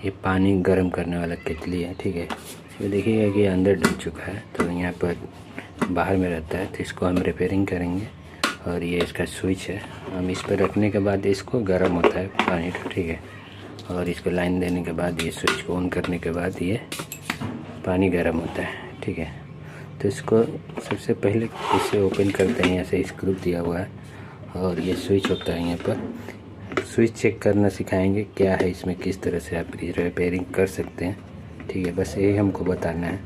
ये पानी गर्म करने वाला केतली है, ठीक है। इसमें देखिएगा कि अंदर डल चुका है, तो यहाँ पर बाहर में रहता है, तो इसको हम रिपेयरिंग करेंगे। और ये इसका स्विच है, हम इस पर रखने के बाद इसको गर्म होता है पानी, ठीक है। और इसको लाइन देने के बाद ये स्विच को ऑन करने के बाद ये पानी गर्म होता है, ठीक है। तो इसको सबसे पहले इसे ओपन करते हैं, यहाँ से स्क्रू दिया हुआ है और ये स्विच होता है। यहाँ पर स्विच चेक करना सिखाएंगे क्या है इसमें, किस तरह से आप रिपेयरिंग कर सकते हैं, ठीक है। बस यही हमको बताना है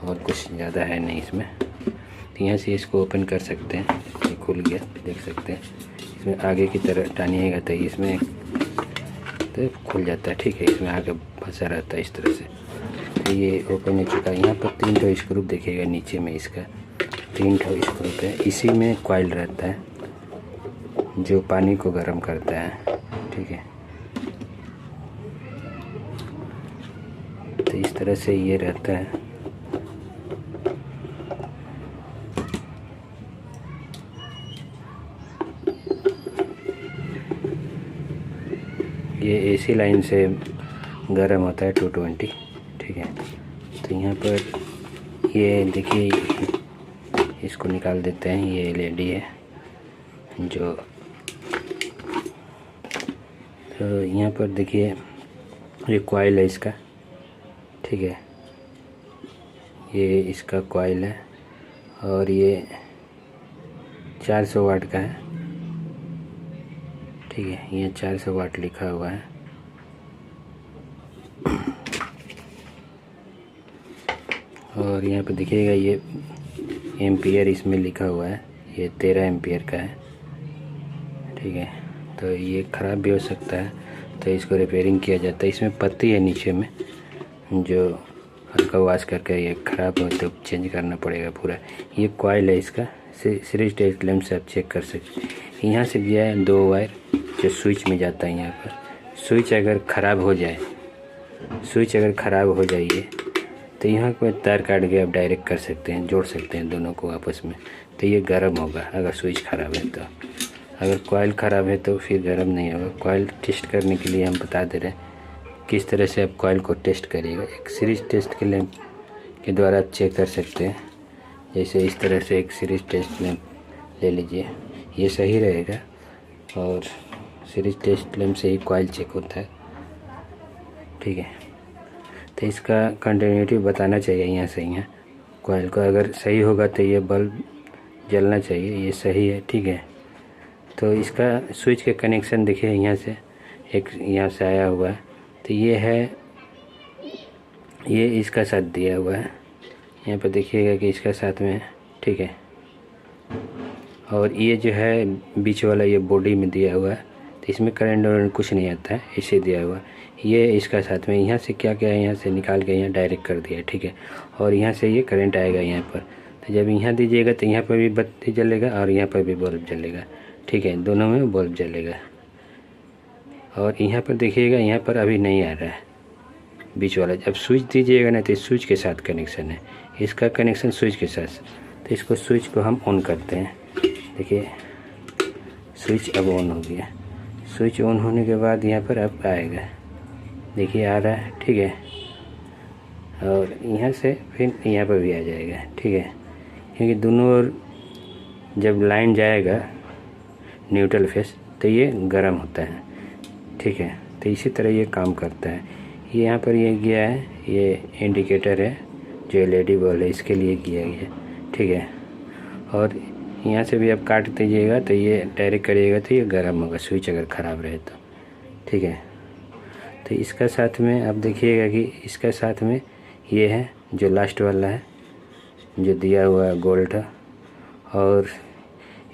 और कुछ ज़्यादा है नहीं इसमें। तो यहाँ से इसको ओपन कर सकते हैं, ये खुल गया, देख सकते हैं। इसमें आगे की तरफ टानिएगा तो इसमें तो खुल जाता है, ठीक है। इसमें आगे फंसा रहता है इस तरह से। तो ये ओपन हो चुका है। यहाँ पर 3 ठो स्क्रू देखिएगा नीचे में, इसका 3 ठो स्क्रू है। इसी में कॉइल रहता है जो पानी को गर्म करता है, ठीक है। तो इस तरह से ये रहता है। ये एसी लाइन से गर्म होता है 220, ठीक है। तो यहाँ पर ये देखिए, इसको निकाल देते हैं। ये एलईडी है जो, तो यहाँ पर देखिए ये कॉइल है इसका, ठीक है। ये इसका कॉइल है और ये 400 वाट का है, ठीक है। ये 400 वाट लिखा हुआ है। और यहाँ पे देखिएगा ये एम्पियर इसमें लिखा हुआ है, ये 13 एम्पियर का है, ठीक है। तो ये ख़राब भी हो सकता है, तो इसको रिपेयरिंग किया जाता है। इसमें पत्ती है नीचे में जो हल्का वॉश करके ये ख़राब हो तो चेंज करना पड़ेगा पूरा। ये कॉइल है इसका, सीरीज टेस्ट लैंप से आप चेक कर सकते हैं। यहाँ से गया है 2 वायर जो स्विच में जाता है। यहाँ पर स्विच अगर ख़राब हो जाए, ये तो यहाँ पर तार काट के आप डायरेक्ट कर सकते हैं, जोड़ सकते हैं दोनों को आपस में, तो ये गर्म होगा अगर स्विच ख़राब है। तो अगर कॉइल ख़राब है तो फिर गर्म नहीं होगा। कॉइल टेस्ट करने के लिए हम बता दे रहे हैं किस तरह से आप कॉइल को टेस्ट करिएगा। एक सीरीज टेस्ट के लैंप के द्वारा आप चेक कर सकते हैं। जैसे इस तरह से एक सीरीज टेस्ट लैंप ले लीजिए, ये सही रहेगा। और सीरीज टेस्ट लैंप से ही कॉइल चेक होता है, ठीक है। तो इसका कंटिन्यूटी बताना चाहिए यहाँ से। यहाँ कॉइल को अगर सही होगा तो ये बल्ब जलना चाहिए, ये सही है, ठीक है। तो इसका स्विच के कनेक्शन देखिए, यहाँ से एक यहाँ से आया हुआ है, तो ये है, ये इसका साथ दिया हुआ है। यहाँ पर देखिएगा कि इसका साथ में है, ठीक है। और ये जो है बीच वाला ये बॉडी में दिया हुआ है, तो इसमें करंट और कुछ नहीं आता है, इसे दिया हुआ है। ये इसका साथ में यहाँ से क्या है, यहाँ से निकाल के यहाँ डायरेक्ट कर दिया, ठीक है। और यहाँ से ये करंट आएगा यहाँ पर, तो जब यहाँ दीजिएगा तो यहाँ पर भी बत्ती जलेगा और यहाँ पर भी बल्ब जलेगा, ठीक है। दोनों में बल्ब जलेगा। और यहाँ पर देखिएगा, यहाँ पर अभी नहीं आ रहा है बीच वाला। जब स्विच दीजिएगा ना तो स्विच के साथ कनेक्शन है, इसका कनेक्शन स्विच के साथ। तो इसको स्विच को हम ऑन करते हैं। देखिए स्विच अब ऑन हो गया। स्विच ऑन होने के बाद यहाँ पर अब आएगा, देखिए आ रहा है, ठीक है। और यहाँ से फिर यहाँ पर भी आ जाएगा, ठीक है। क्योंकि दोनों ओर जब लाइन जाएगा न्यूट्रल फेस तो ये गर्म होता है, ठीक है। तो इसी तरह ये काम करता है। ये यहाँ पर ये गया है, ये इंडिकेटर है जो एलईडी बल्ब है, इसके लिए किया गया, ठीक है। और यहाँ से भी आप काट दीजिएगा तो ये डायरेक्ट करिएगा तो ये गर्म होगा, स्विच अगर ख़राब रहे तो, ठीक है। तो इसका साथ में आप देखिएगा कि इसका साथ में ये है जो लास्ट वाला है जो दिया हुआ है गोल्ड, और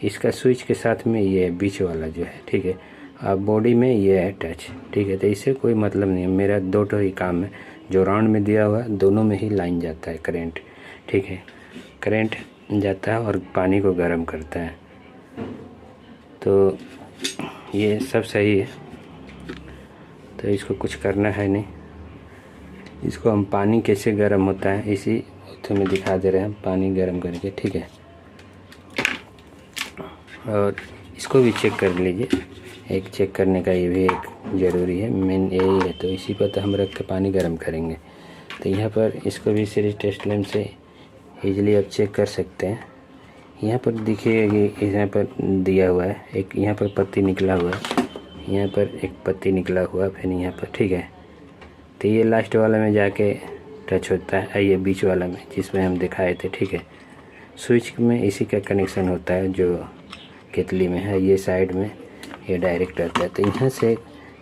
इसका स्विच के साथ में ये बीच वाला जो है, ठीक है। अब बॉडी में ये है टच, ठीक है। तो इससे कोई मतलब नहीं है, मेरा 2 ठो ही काम है। जो राउंड में दिया हुआ है दोनों में ही लाइन जाता है करंट, ठीक है। करंट जाता है और पानी को गर्म करता है। तो ये सब सही है, तो इसको कुछ करना है नहीं। इसको हम पानी कैसे गर्म होता है इसी में दिखा दे रहे हैं, पानी गर्म करके, ठीक है। और इसको भी चेक कर लीजिए, एक चेक करने का ये भी एक ज़रूरी है, मेन यही है। तो इसी पर तो हम रख के पानी गर्म करेंगे। तो यहाँ पर इसको भी सीरीज टेस्ट लैंप से ईजिली आप चेक कर सकते हैं। यहाँ पर देखिए कि यहाँ पर दिया हुआ है, एक यहाँ पर पत्ती निकला हुआ है, यहाँ पर एक पत्ती निकला हुआ, फिर यहाँ पर, ठीक है। तो ये लास्ट वाला में जाके टच होता है, ये बीच वाला में जिसमें हम दिखाए थे, ठीक है। स्विच में इसी का कनेक्शन होता है जो केतली में है, ये साइड में ये डायरेक्ट आता है। तो यहाँ से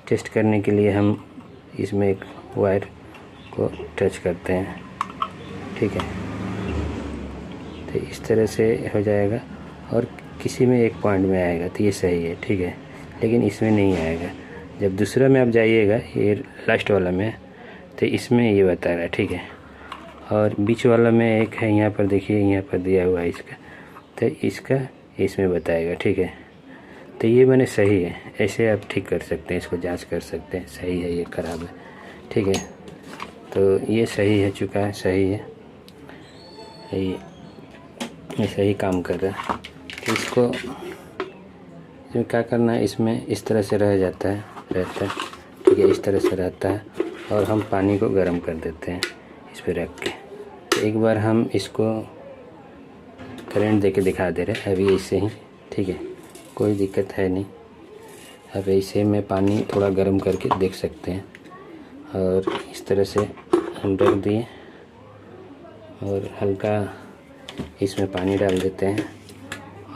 टेस्ट करने के लिए हम इसमें एक वायर को टच करते हैं, ठीक है। तो इस तरह से हो जाएगा और किसी में एक पॉइंट में आएगा तो ये सही है, ठीक है। लेकिन इसमें नहीं आएगा। जब दूसरा में आप जाइएगा, ये लास्ट वाला में, तो इसमें ये बता रहा है, ठीक है। और बीच वाला में एक है, यहाँ पर देखिए, यहाँ पर दिया हुआ है इसका, तो इसका इसमें बताएगा, ठीक है। तो ये मैंने सही है, ऐसे आप ठीक कर सकते हैं, इसको जांच कर सकते हैं, सही है, ये ख़राब है, ठीक है। तो ये सही है, चुका है, सही है, ये सही काम कर रहा है। तो इसको क्या करना है, इसमें इस तरह से रह जाता है, रहता है, ठीक है, इस तरह से रहता है। और हम पानी को गर्म कर देते हैं इस पर रख के। तो एक बार हम इसको करंट दे के दिखा दे रहे हैं, अभी ऐसे ही, ठीक है, कोई दिक्कत है नहीं। अब ऐसे में पानी थोड़ा गर्म करके देख सकते हैं। और इस तरह से हम रख दिए और हल्का इसमें पानी डाल देते हैं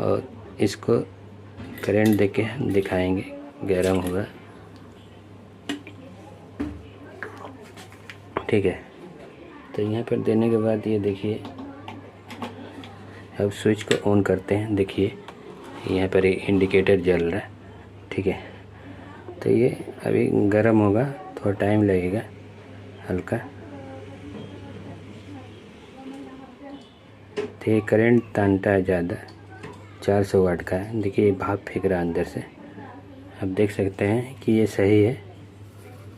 और इसको करंट देके दिखाएंगे, गर्म होगा, ठीक है। तो यहाँ पर देने के बाद ये देखिए, अब स्विच को ऑन करते हैं, देखिए यहाँ पर एक इंडिकेटर जल रहा है, ठीक है। तो ये अभी गर्म होगा, थोड़ा टाइम लगेगा, हल्का। तो ये करंट तानता है ज़्यादा, 400 वाट का है। देखिए ये भाप फेंक रहा है अंदर से, आप देख सकते हैं कि ये सही है,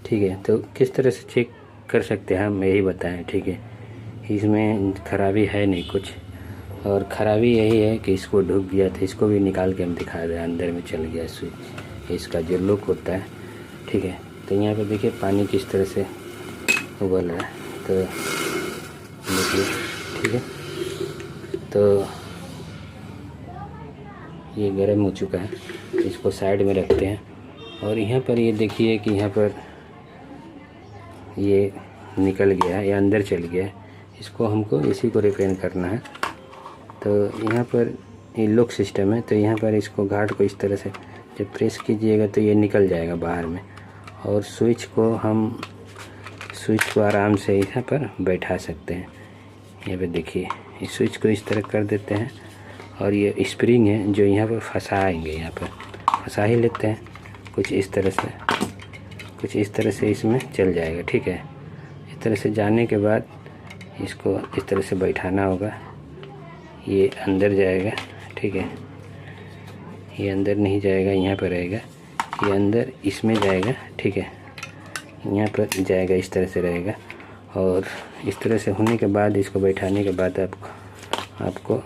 ठीक है। तो किस तरह से चेक कर सकते हैं हम, यही बताएं, ठीक है। इसमें खराबी है नहीं कुछ, और ख़राबी यही है कि इसको ढुक गया था, इसको भी निकाल के हम दिखा रहे हैं, अंदर में चल गया स्विच, इसका जो लुक होता है, ठीक है। तो यहाँ पे देखिए पानी किस तरह से उबल रहा है, तो देखिए, ठीक है। तो ये गर्म हो चुका है, इसको साइड में रखते हैं। और यहाँ पर ये देखिए कि यहाँ पर ये निकल गया है, ये अंदर चल गया है, इसको हमको इसी को रिपेयर करना है। तो यहाँ पर ये लॉक सिस्टम है, तो यहाँ पर इसको घाट को इस तरह से जब प्रेस कीजिएगा तो ये निकल जाएगा बाहर में। और स्विच को आराम से यहाँ पर बैठा सकते हैं। यहाँ पे देखिए, इस स्विच को इस तरह कर देते हैं और ये स्प्रिंग है जो यहाँ पर फंसाएंगे, यहाँ पर फंसा ही लेते हैं, कुछ इस तरह से इसमें चल जाएगा, ठीक है। इस तरह से जाने के बाद इसको इस तरह से बैठाना होगा, ये अंदर जाएगा, ठीक है। ये अंदर नहीं जाएगा, यहाँ पर रहेगा, ये अंदर इसमें जाएगा, ठीक है, यहाँ पर जाएगा, इस तरह से रहेगा। और इस तरह से होने के बाद, इसको बैठाने के बाद आपको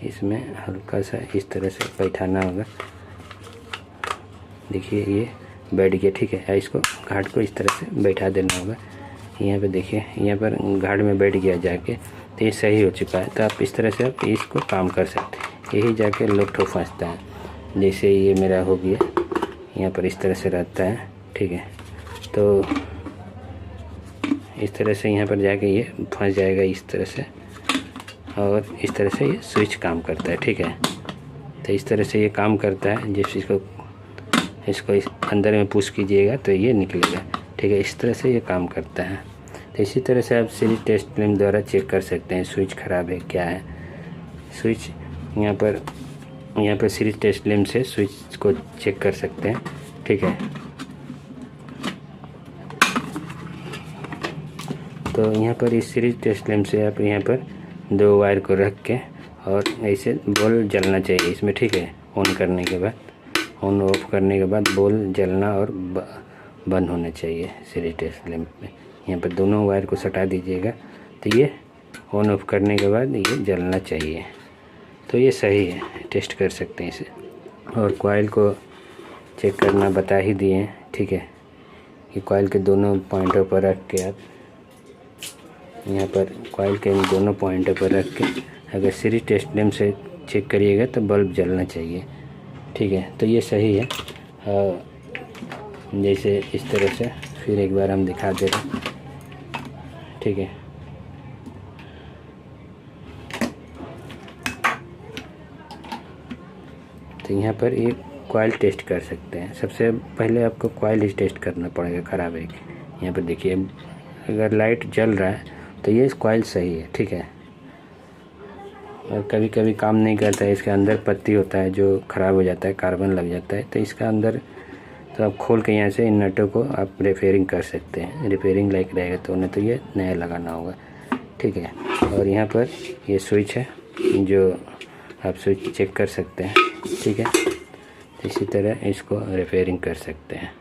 इसमें हल्का सा इस तरह से बैठाना होगा। देखिए ये बैठ गया, ठीक है। इसको घाट को इस तरह से बैठा देना होगा। यहाँ पे देखिए, यहाँ पर घाट में बैठ गया जाके, तो ये सही हो चुका है। तो आप इस तरह से आप इसको काम कर सकते हैं, यही जाके लोग ठो फंसता है। जैसे ये मेरा हो गया, यहाँ पर इस तरह से रहता है, ठीक है। तो इस तरह से यहाँ पर जाके ये फंस जाएगा इस तरह से, और इस तरह से ये स्विच काम करता है, ठीक है। तो इस तरह से ये काम करता है। जिस इसको इस अंदर में पुश कीजिएगा तो ये निकलेगा, ठीक है। इस तरह से ये काम करता है। तो इसी तरह से आप सीरीज टेस्ट लैंप द्वारा चेक कर सकते हैं स्विच ख़राब है क्या है। स्विच यहाँ पर सीरीज टेस्ट लैंप से स्विच को चेक कर सकते हैं, ठीक है। तो यहाँ पर इस सीरीज टेस्ट लैंप से आप यहाँ पर 2 वायर को रख के और ऐसे बॉल जलना चाहिए इसमें, ठीक है। ऑन करने के बाद, ऑन ऑफ करने के बाद बॉल जलना और बंद होना चाहिए सीरीज टेस्ट लैंप में। यहाँ पर दोनों वायर को सटा दीजिएगा तो ये ऑन ऑफ करने के बाद ये जलना चाहिए। तो ये सही है, टेस्ट कर सकते हैं इसे। और कॉइल को चेक करना बता ही दिए हैं, ठीक है। कि कॉइल के दोनों पॉइंटों पर रख के आप यहाँ पर कॉइल के दोनों पॉइंटों पर रख के अगर सीरीज टेस्ट लैंप से चेक करिएगा तो बल्ब जलना चाहिए, ठीक है। तो ये सही है। जैसे इस तरह से फिर एक बार हम दिखा दे रहे हैं, ठीक है। तो यहाँ पर एक कॉइल टेस्ट कर सकते हैं। सबसे पहले आपको कॉइल ही टेस्ट करना पड़ेगा ख़राब है कि। यहाँ पर देखिए अगर लाइट जल रहा है तो ये कॉइल सही है, ठीक है। और कभी कभी काम नहीं करता है, इसके अंदर पत्ती होता है जो ख़राब हो जाता है, कार्बन लग जाता है, तो इसका अंदर तो आप खोल के यहाँ से इन नटों को आप रिपेयरिंग कर सकते हैं। रिपेयरिंग लाइक रहेगा तो उन्हें तो ये नया लगाना होगा, ठीक है। और यहाँ पर ये स्विच है जो आप स्विच चेक कर सकते हैं, ठीक है। इसी तरह इसको रिपेयरिंग कर सकते हैं।